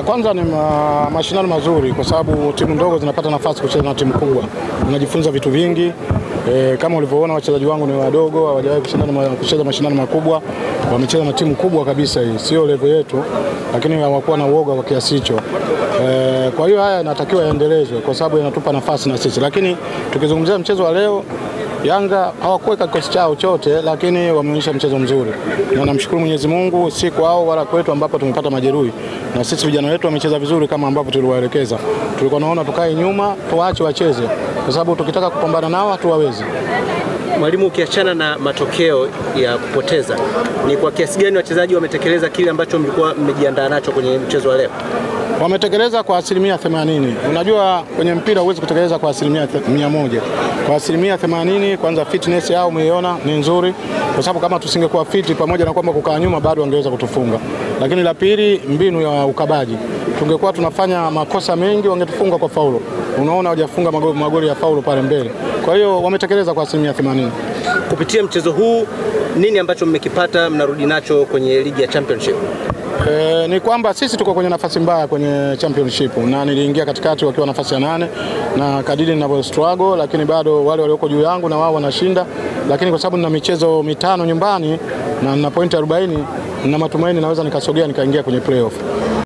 Kwanza ni mashindano mazuri kwa sababu timu ndogo zinapata nafasi kucheza na timu kubwa. Unajifunza vitu vingi. Kama ulivyoona wachezaji wangu ni wadogo, hawajawahi kucheza mashindano makubwa. Wamecheza na timu kubwa kabisa, hii sio level yetu, lakini hawakuwa na uoga kwa kiasi hicho. Kwa hiyo haya yanatakiwa yaendelezwe kwa sababu yanatupa nafasi na sisi. Lakini tukizungumzia mchezo wa leo, Yanga hawakuweka kikosi chao chote, lakini wameonyesha mchezo mzuri. Na namshukuru Mwenyezi Mungu, si kwao wala kwetu ambapo tumepata majeruhi. Na sisi vijana wetu wamecheza vizuri kama ambavyo tuliwaelekeza. Tulikuwa naona tukae nyuma, tuache wacheze kwa sababu tukitaka kupambana nao hatuwawezi. Mwalimu, ukiachana na matokeo ya kupoteza, ni kwa kiasi gani wachezaji wametekeleza kile ambacho mlikuwa mmejiandaa nacho kwenye mchezo wa leo? Wametekeleza kwa 80%. Unajua kwenye mpira huwezi kutekeleza kwa 100%. Kwa 80%, kwanza fitness yao umeiona ni nzuri, kwa sababu kama tusingekuwa fit pamoja na kwamba kukaa nyuma bado wangeweza kutufunga. Lakini la pili, mbinu ya ukabaji. Tungekuwa tunafanya makosa mengi wangetufunga kwa faulo. Unaona hawajafunga magoli ya faulo pale mbele. Kwa hiyo wametekeleza kwa 80%. Kupitia mchezo huu, nini ambacho mmekipata mnarudi nacho kwenye ligi ya Championship? Ni kwamba sisi tuko kwenye nafasi mbaya kwenye Championship na niliingia katikati wakiwa nafasi ya 8 na kadiri ninavyo struggle, lakini bado wale walioko juu yangu na wao wanashinda, lakini kwa sababu nina michezo 5 nyumbani na nina pointi 40 na matumaini naweza nikasogea nikaingia kwenye playoff.